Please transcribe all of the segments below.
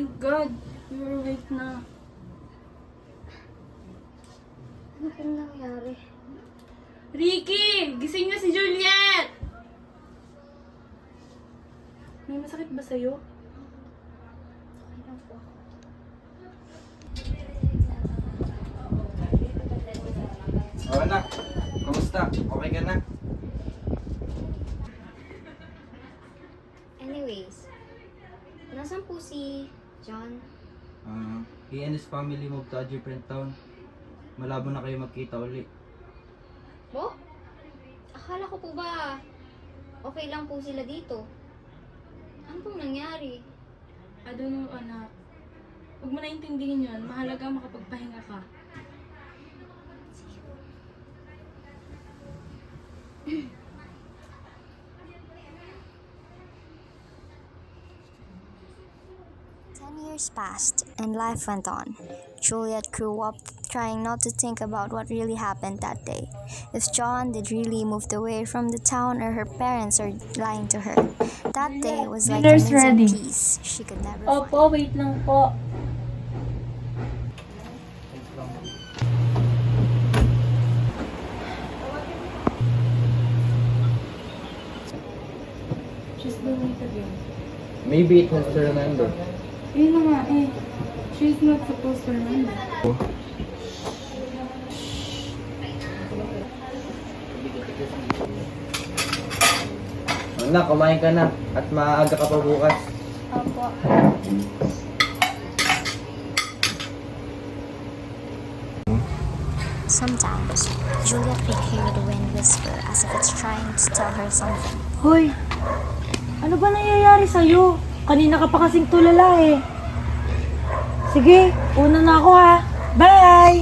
Thank God. You're awake na. Ano pong nangyari? Ricky! Gising na si Juliet! May masakit ba sa'yo? Okay lang po. Anak, kamusta? Okay ka na? Anyways, nasan po si John? He and his family moved to a different town. Malabo na kayo magkita uli. Po? Akala ko po ba okay lang po sila dito? Ano pong nangyari? I don't know, anak. Huwag mo na intindihin yun. Mahalaga makapagpahinga ka. Years passed and life went on. Juliet grew up trying not to think about what really happened that day. If John did really moved away from the town or her parents are lying to her. That day was like a Dinner's missing ready. piece she could never find. Opo, wait lang po. She's doing it again. Maybe it helps to remember. Yun na nga eh. She's not supposed to remember. Anak, kumain ka na. At maaga ka pa bukas. Opo. Sometimes, Juliet could hear the wind whisper as if it's trying to tell her something. Hoy! Ano ba nangyayari sa'yo? Kanina ka pa kasing tulala eh. Sige, una na ako ha. Bye!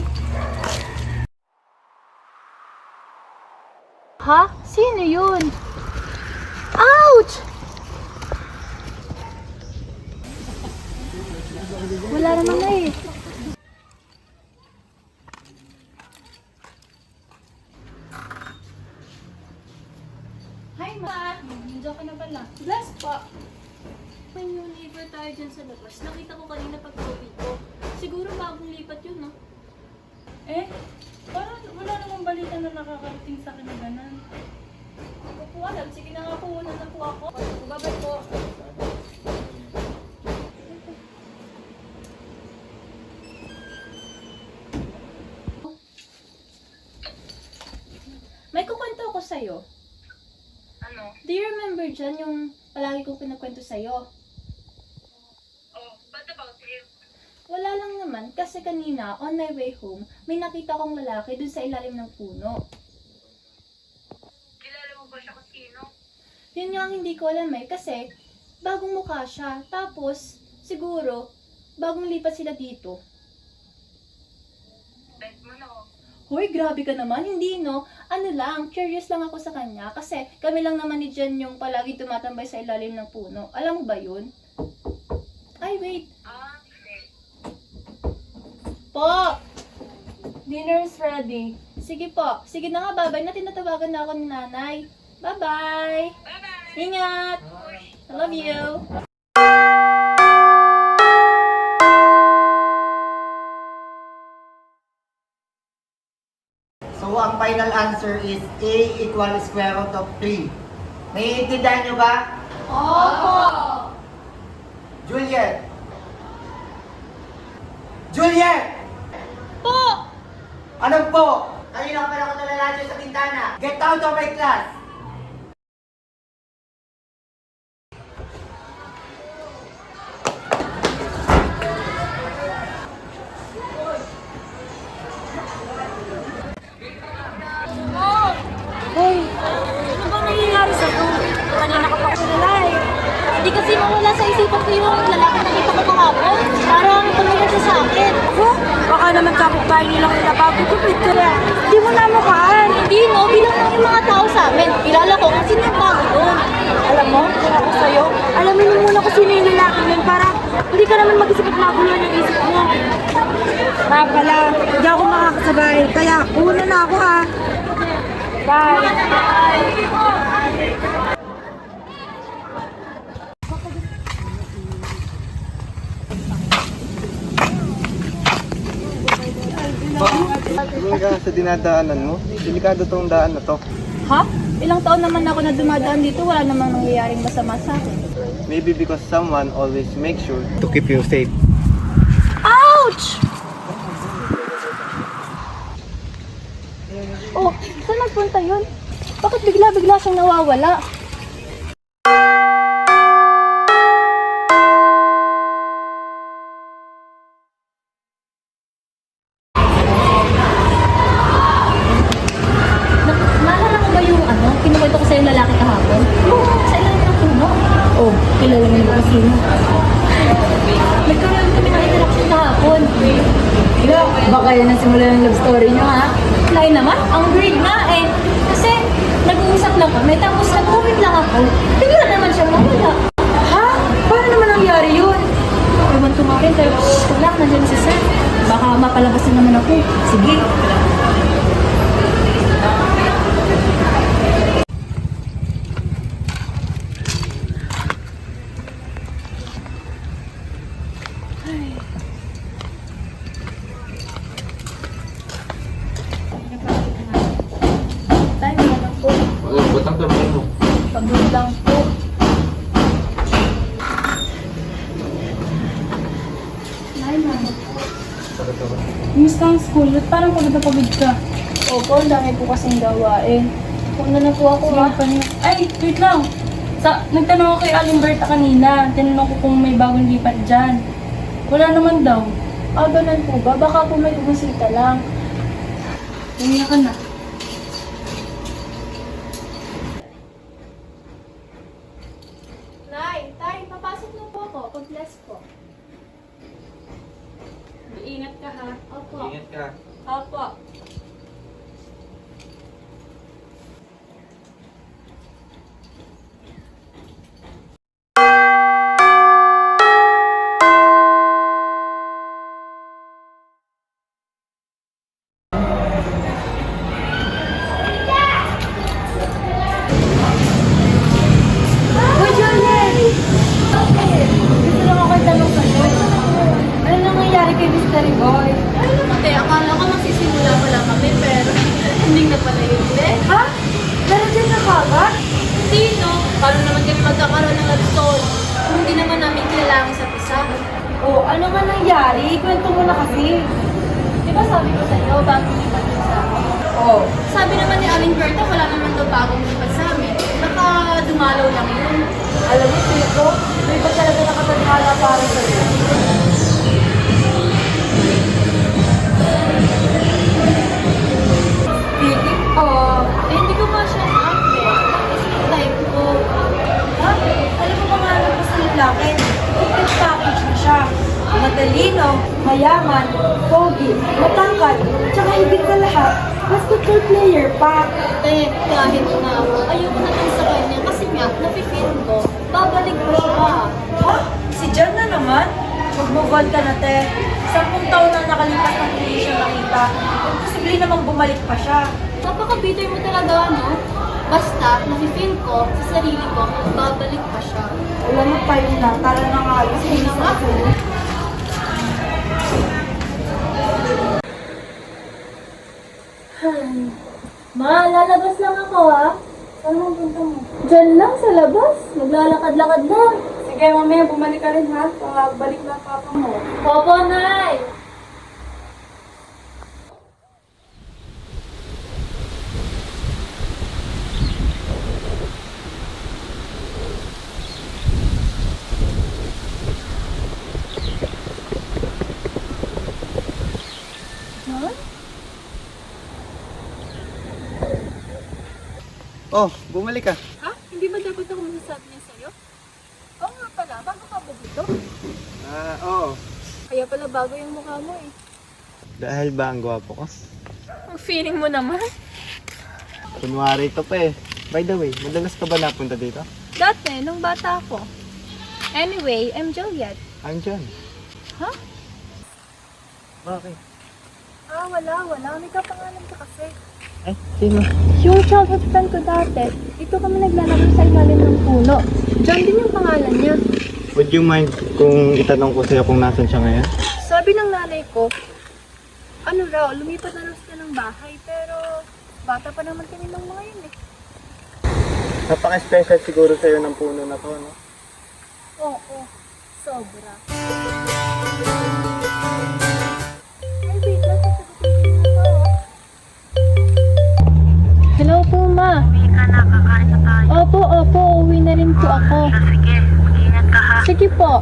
Ha? Sino yun? Ouch! Wala naman na eh. Hi, Ma! Nandiyan ka na pala. Bless po! May new neighbor tayo dyan sa labas. Nakita ko kanina pag-uwi ko. Siguro bagong lipat yun, no? Eh? Parang wala namang balita na nakakarating sa akin na ganan. Ako po alam. Sige na nga po. Una na po ako. Babay po. May kukwento ako sa'yo. Ano? Do you remember dyan yung palagi kong pinakwento sa'yo? Oh, what about him? Wala lang naman, kasi kanina, on my way home, may nakita kong lalaki dun sa ilalim ng puno. Kilala mo ba siya kung sino? Yun nga ang hindi ko alam eh, kasi bagong mukha siya. Tapos, siguro, bagong lipat sila dito. Bet mo na oh. Hoy, grabe ka naman, hindi no? Ano lang, curious lang ako sa kanya, kasi kami lang naman ni Jen yung palagi tumatambay sa ilalim ng puno. Alam mo ba yun? Ay, wait. Hindi. Po! Dinner's ready. Sige po. Sige na nga, babay na. Tinatawagan na ako ni nanay. Bye-bye! Bye-bye! Ingat! I love you! So, ang final answer is A equal square root of 3. Naiintindihan nyo ba? Opo! Juliet! Juliet! Po! Ano po? Kanina pa ako nalala dyan sa bintana. Get out of my class! Hoy! Ano ba nangyayari sa'yo? Kanina ka pa tulala eh. Hindi kasi mawala sa isipan ko yung lalaki na nakita ko kahapon. Parang tumingin siya sa akin. Huh? Baka naman kapitbahay nilang napapagupit ka na. Hindi mo na mukhaan. Hindi no, bilang lang yung mga tao sa amin. Kilala ko kung sino yung bago doon. Alam mo, kung ako sa'yo, alamin mo muna kung sino yung lalaki yun para hindi ka naman mag-isip at maguluhan yung isip mo. Kaya pala, hindi ako makakasabay. Kaya, una na ako ha. Bye! Tumingin ka sa dinadaanan mo. Delikado tong daan na to. Ha? Ilang taon naman ako na dumadaan dito, wala namang nangyayaring masama sa akin. Maybe because someone always makes sure to keep you safe. Ouch! Oh, saan nagpunta yun? Bakit bigla-bigla siyang nawawala? Naalala mo ba yung kinukwento ko sa yung lalaki kahapon? Sa ilalim ng puno? Oh, kilala mo ba sino? Nagkaroon kami ng interaction kahapon. Baka yan ang simula ng love story nyo, ha? Lain naman, ang weird nga eh. Kasi nag-uusap lang kami, tapos nag-comment lang ako. Bigla naman siyang nawala. Ha? Paano naman nangyari yun? Ewan ko nga rin, pero wala, nandiyan si Sir. Baka mapalabas na naman ako. Sige. Tayo na lang po. Butang ka mo. Pagod lang po. Lain naman po. Kumusta ang school? Ba't parang pagod na pagod ka? Opo, ang dami po kasing gawain. Huwag na po ako ha. Ay, wait lang. Nagtanong ako kay Aling Berta kanina. Tinanong ko kung may bagong lipat dyan. Wala naman daw. Ah, ganun po ba? Baka po may bumisita lang. Tingnan ka na. Nay, tay, papasok na po ako. Pag-bless po. Ingat ka ha. Opo. Ingat ka. Opo. Uy, Juliet! Gusto lang ako itanong sa'yo. Ano nangyayari kay Mystery Boy? Ate, akala ko magsisimula pa lang kami, pero hindi na pala yun. Ha? Pero dyan na kagad? Hindi, no? Paano naman kami magkakaroon ng love story kung hindi naman namin kailangan sa isa? Oh, ano nga nangyari? Ikwento mo na kasi. Di ba sabi ko sa iyo, bagong lipat yun sa amin? Oh. Sabi naman ni Aling Berta, wala naman daw bagong lipat sa amin. Baka dumalaw lang yun. Alam mo, Tito, may ba talaga nakatadhana para sa'yo? Speaking of, Hindi ko pa siya na-update. Tapos yung type ko. ha? Alam mo pangalan ko sa lalaki? Complete package na siya. Matalino, mayaman, pogi, matangkad, tsaka higit sa lahat, basketball player pa. Ate, kahit na ako, ayoko na lang sa kanya kasi nga, nafe-feel ko, babalik ko siya. Ha? Si John na naman? Mag-move on ka na, te. 10 taon na nakalipas ng hindi siya nakita. Imposible namang bumalik pa siya. Napaka-bitter mo talaga, no? Basta, nafe-feel ko sa sarili ko, babalik pa siya. Alam mo tayo na, tara na nga. Sige na nga. Ma, lalabas lang ako ha. Saan ang punta mo? Diyan lang sa labas. Maglalakad-lakad lang. Sige, mamaya bumalik ka rin ha. Balik na ang papa mo. Opo, Nay! Oh, bumalik ka. Ha? Hindi ba dapat ako masasabi niya sa'yo? Oo nga pala, bago ka ba dito? Oo. Kaya pala bago yung mukha mo eh. Dahil ba ang gwapo ko? Ang feeling mo naman. Kunwari ito pa eh. By the way, madalas ka ba napunta dito? Dati, nung bata ako. Anyway, I'm Juliet. I'm John. Ha? Bakit? Ah, wala. May kapangalan ka kasi. Eh, sino? Yung childhood friend ko dati, dito kami naglalaro sa ilalim ng puno. John din yung pangalan niya. Would you mind kung itanong ko sa'yo kung nasan siya ngayon? Sabi ng nanay ko, ano raw, lumipat na raw sila ng bahay, pero bata pa naman kami ng mga yun eh. Napaka-special siguro sa'yo ng puno na to, no? Oo, sobra. Ay, wait lang, sasagutin ko na to. Hello po, ma. Uwi ka na, kakain na tayo. Opo, uwi na rin po ako. Sige, mag-ingat ka ha. Sige po.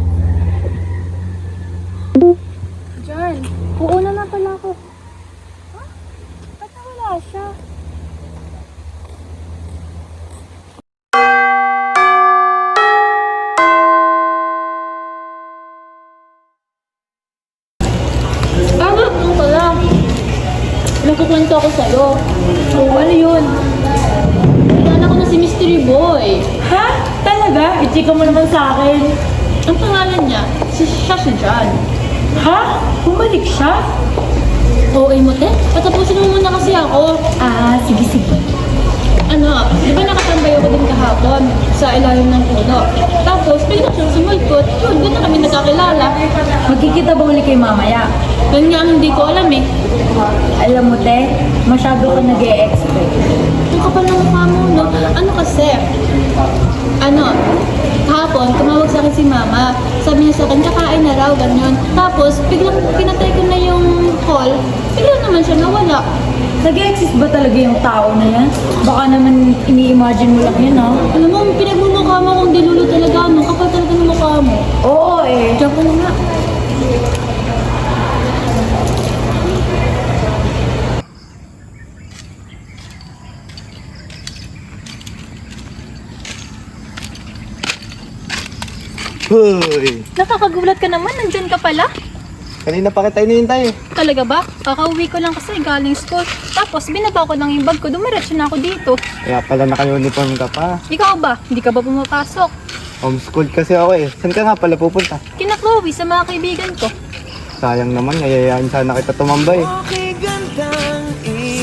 Diyan, uuna na pala ako. Ha? Ba't nawala siya? Ano pala? Nagkukwento ako sa'yo. Ano yun? Kilala ko na si Mystery Boy. Ha? Talaga? I-chika mo naman sa akin. Ang pangalan niya, siya si John. Ha? Bumalik siya? Okay mo, te? Patapusin mo muna kasi ako. Sige. Ano, di ba nakatambay ako din kahapon sa ilalim ng puno? Tapos, bigla siyang sumulpot. Yun, doon na kami nagkakilala. Magkikita ba uli kay mamaya? Yun nga ang hindi ko alam eh. Alam mo, te, masyado ka nag-e-expect. Ang kapal ng mukha mo, no? Ano kasi? Kahapon, tumawag sa akin si mama. Sabi niya sa akin, kakain na raw, ganyan. Tapos, biglang pinatay ko na yung call. Biglang naman siya nawala. Nag-exist ba talaga yung tao na yan? Baka naman ini-imagine mo lang yun, ha? Alam mo, pinagmumukha mo kung dilulo talaga, no? Kapal talaga ng mukha mo. Oo, eh. Diyan ko na nga. Hoy! Nakakagulat ka naman, nandyan ka pala. Kanina pa kita inihintay eh. Talaga ba? Kakauwi ko lang kasi galing school. Tapos binaba ko lang yung bag ko, dumiretso na ako dito. Kaya pala naka-uniform ka pa. Ikaw ba? Hindi ka ba pumapasok? Homeschooled kasi ako eh. Saan ka nga pala pupunta? Kina Chloe sa mga kaibigan ko. Sayang naman, ngayayaan sana kita tumambay.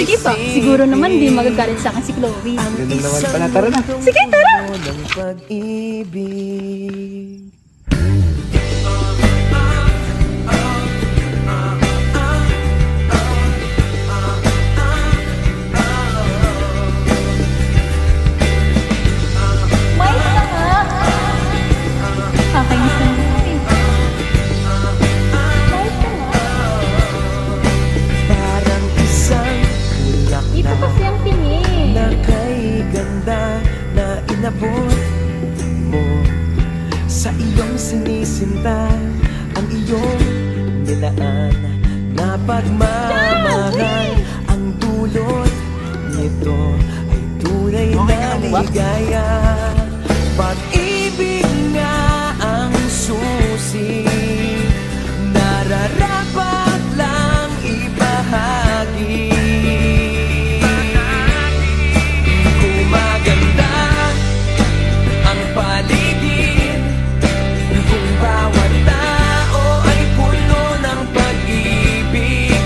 Sige pa, siguro naman hindi magagalit sa akin si Chloe. Ganun naman pala, tara na. Sige, tara! Mais na nga! Kakainis na naman eh. Mais na nga. Parang isang bulak Dito na kasi ang tingin. na kay ganda na inabot mo. Sa iyong sinisinta ang iyong nilaan na pagmamahal. Ang dulot nito ay tunay na ligaya. Pag-ibig nga ang susi, nararapat lang ibahagi. Gumaganda ang paligid kung bawat tao ay puno ng pag-ibig.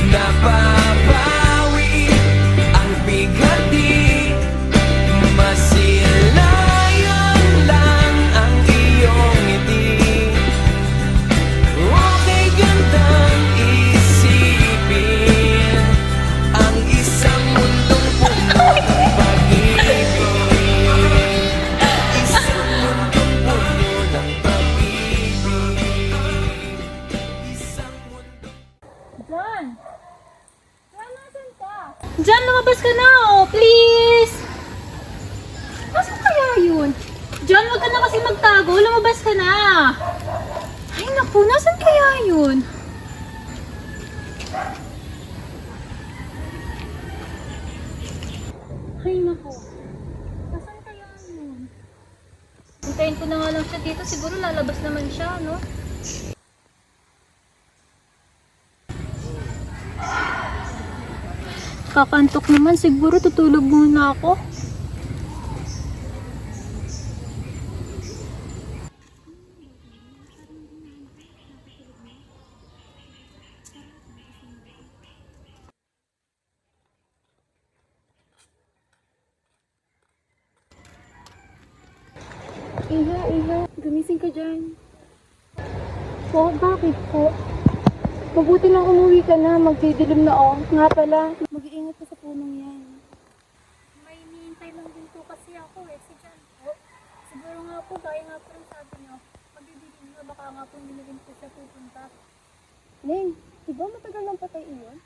Nababawi ang bigati, masilayan lang ang iyong ngiti. Okay gandang isipin ang isang mundong puno ng pag-ibig. Isang mundong puno ng pag-ibig. Isang mundong John! John, nasan ka? John, lumabas ka na, oh! Please! Nasaan kaya yun? John, wag ka na kasi magtago. Lumabas ka na! Ay, naku, nasan kaya yun? Ay, naku. Nasaan kaya yun? Hintayin ko na nga lang siya dito. Siguro lalabas naman siya, no? Kakantok naman, siguro tutulog muna ako. Iha, gumising ka dyan. Po, bakit po? Mabuti lang umuwi ka na, magdidilim na oh. Nga pala, mag-iingat ka sa punong yan. May hinihintay lang din po kasi ako si Jan po. Siguro nga po, gaya nga po rin sabi niyo, pagdidilim na baka nga po hindi na rin po siya pupunta. Ning, di ba matagal nang patay iyon?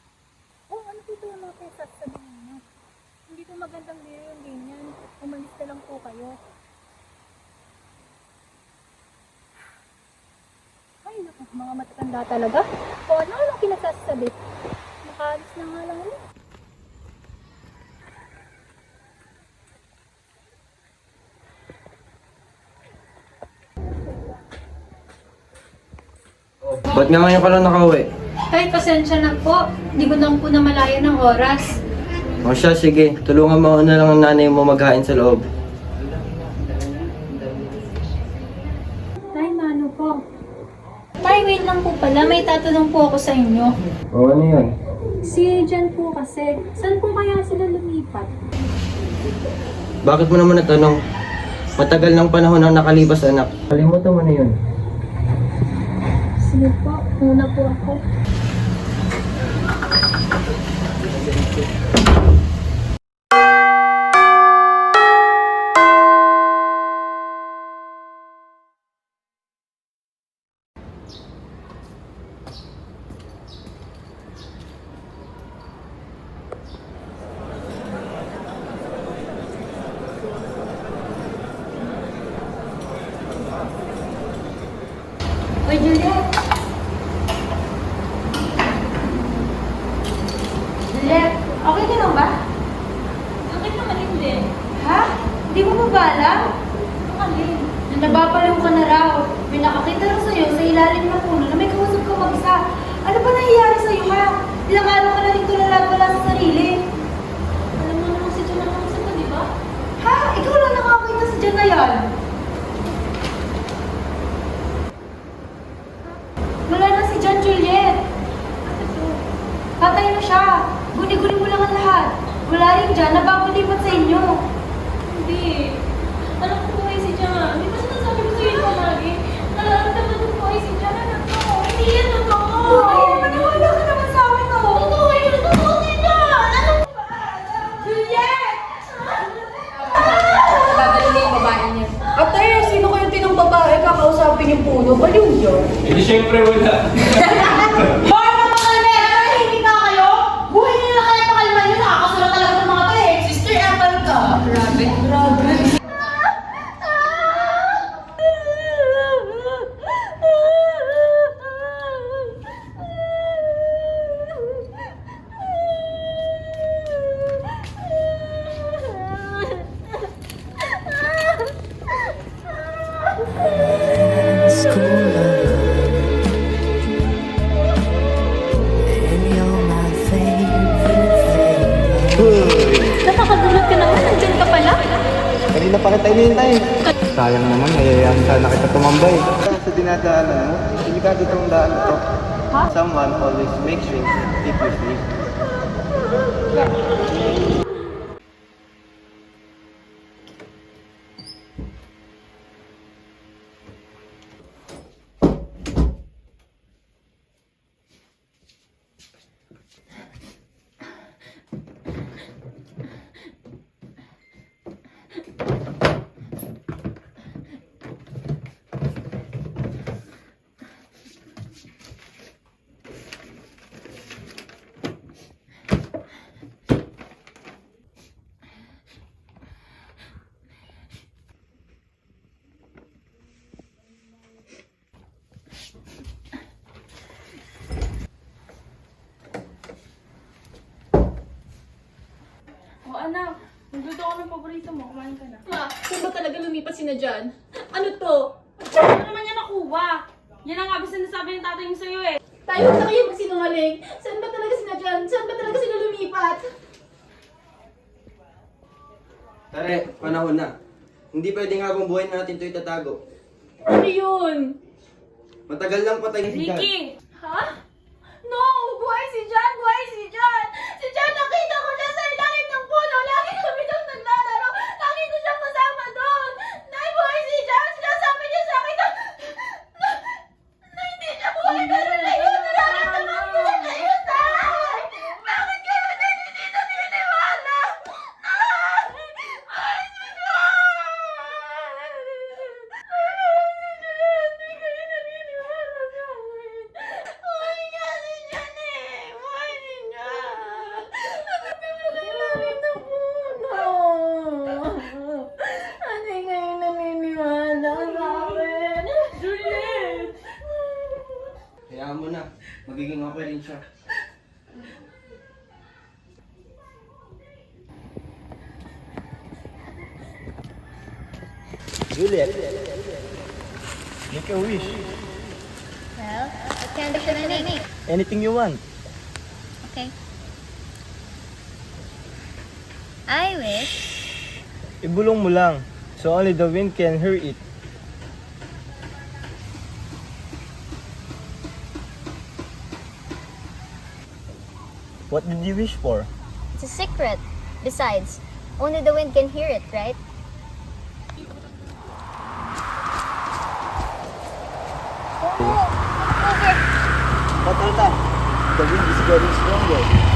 Ano po ba yung mga sasabihin niyo? Hindi po magandang biro yung ganyan. Umalis na lang po kayo. Ay, naku, mga matatanda talaga. Ano pinagsasabi? Nakaalis na nga lang ulit. Ba't nga ngayon ka lang nakauwi? Tay, pasensya na po. Hindi ko lang po namalayan ng oras. O siya, sige. Tulungan mo na lang ang nanay mo maghain sa loob. Tay, mano po? Tay, wait lang po pala. May tatanong po ako sa inyo. O ano yun? Si Jan po kasi, saan po kaya sila lumipat? Bakit mo naman natanong? Matagal ng panahon ang nakalipas, anak. Kalimutan mo na yun. Sige po, muna po ako. Uy, Juliet! Juliet, okay ka lang ba? Bakit naman hindi? Ha? Hindi mo ba alam? Alin? Na nababaliw ka na raw. May nakakita rin sa'yo sa ilalim ng puno na may kausap ka mag-isa. Ano ba nangyayari sa'yo, ha? Ilang araw ka na rin tulala wala sa sarili. Alam mo naman si Jan ang kausap ko, di ba? Ha? Ikaw lang nakakita sa dyan na yan. Wala na si John, Juliet. Patay na siya. Guni-guni mo lang ang lahat. Wala rin dyan, nababulipat sa inyo. Hindi. Alam ko po ay si Jan. Di ba sinasabi ko sa'yo palagi? Nararamdaman ko po ay si Jan. Ano to? Hindi yan totoo. Ay, maniwala ka naman sa amin, oh. Totoo yun. Totoo si Jan. Ano ba? Juliet! Babalik na yung babae niya. Ate, sino kayong tinong babae kakausapin yung puno? Baliw niyo? Hindi syempre wala. Hoy, mga nera, hindi na kayo? Buhay nila kaya pakalman nyo. Nakakasulat talaga ng mga to eh. Sister Apple ka. Grabe. Grabe. Nakakadulot ka naman. Nandyan ka pala. Kanina pa kita hinihintay. Sayang naman, ayayahan sana kita tumambay. Sa dinadaanan mo, delikado itong daan ito. Someone always makes sure if you sleep. Anak, nagluto ko ng paborito mo. Kumain ka na. Ma, saan ba talaga lumipat si na Jan? Ano to? Ano naman yan nakuha? Yan ang abis na nasabi ng tatay mo sa'yo eh. Tayo na kayo magsinungaling. Saan ba talaga si na Jan? Saan ba talaga sila lumipat? Tare, panahon na. Hindi pwedeng habang buhay natin ito itatago. Ano yun? Matagal lang patay si Jan. Ricky! Ha? No! Buhay si Jan! Buhay si Jan! Si Jan, nakita ko siya sa ilalim ng puno! Lagi kami doon naglalaro! Lagi ko siyang kasama doon! Nay, buhay si Jan! Sinasabi niya sa akin na Magiging okay rin siya. Juliet, make a wish. Well, what candy should I make? Anything you want. Okay. I wish Ibulong mo lang, so only the wind can hear it. What did you wish for? it's a secret. Besides, only the wind can hear it, right? Matalta, the wind is getting stronger.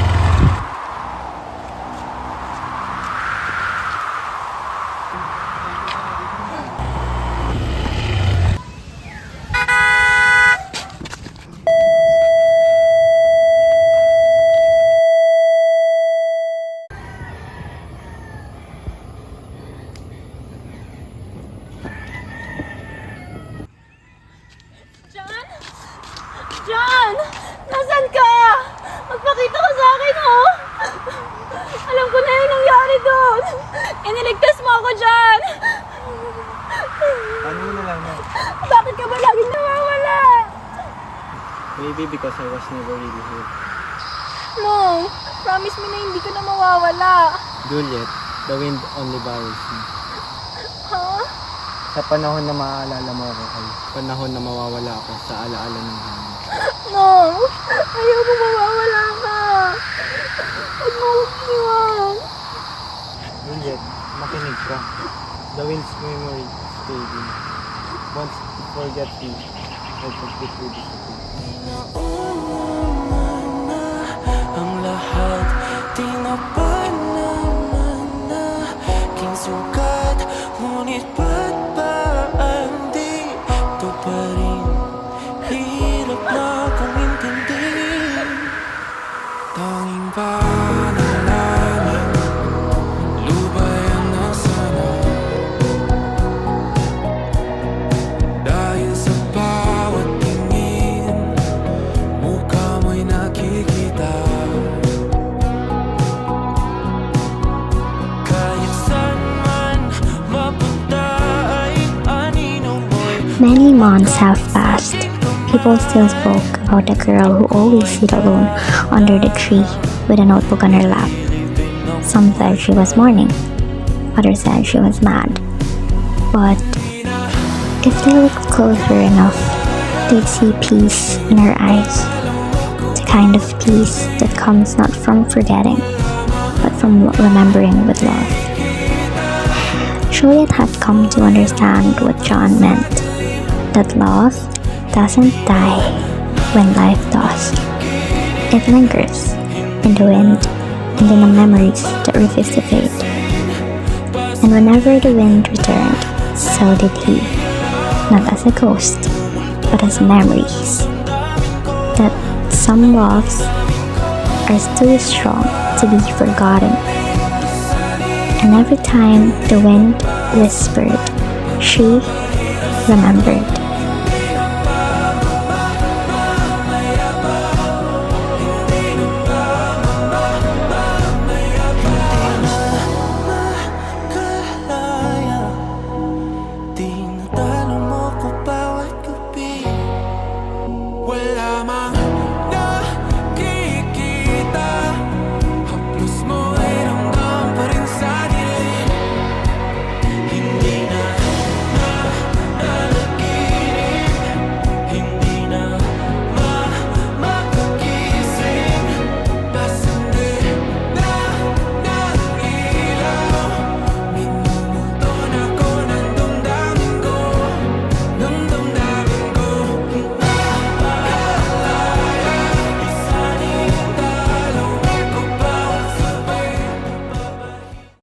John! John! Nasaan ka? Magpakita ka sa akin, oh! Alam ko na yung nangyari doon. Iniligtas mo ako, John! Ano mo na lang yan? Bakit ka ba laging nawawala? Maybe because I was never really here. No! Promise me na hindi ka na mawawala. Juliet, the wind only borrows me. Ha? Sa panahon na maaalala mo ako ay panahon na mawawala ako sa alaala ng hangin. No! Ayaw mo mawawala ka! Huwag mo akong iwan. Juliet, makinig ka. The wind's memory is fading. Once it forgets you, I'll completely disappear. Ang lahat di na ba naman na aking sugat, ngunit ba't ba hindi ito pa rin? Hirap na akong intindihin. Tanging panalangin, lubayan na sana. Dahil sa bawat tingin, mukha mo'y nakikita. Kahit saan man mapunta ay anino mo'y Many months have passed. People still spoke about the girl who always sit alone under the tree with a notebook on her lap. Some said she was mourning, others said she was mad. But if they looked closer enough, they'd see peace in her eyes. The kind of peace that comes not from forgetting, but from remembering with love. Juliet had come to understand what John meant. That love doesn't die when life does. It lingers in the wind and in the memories that refuse to fade. And whenever the wind returned, so did he. Not as a ghost, but as memories. That some loves are too strong to be forgotten. And every time the wind whispered, she remembered.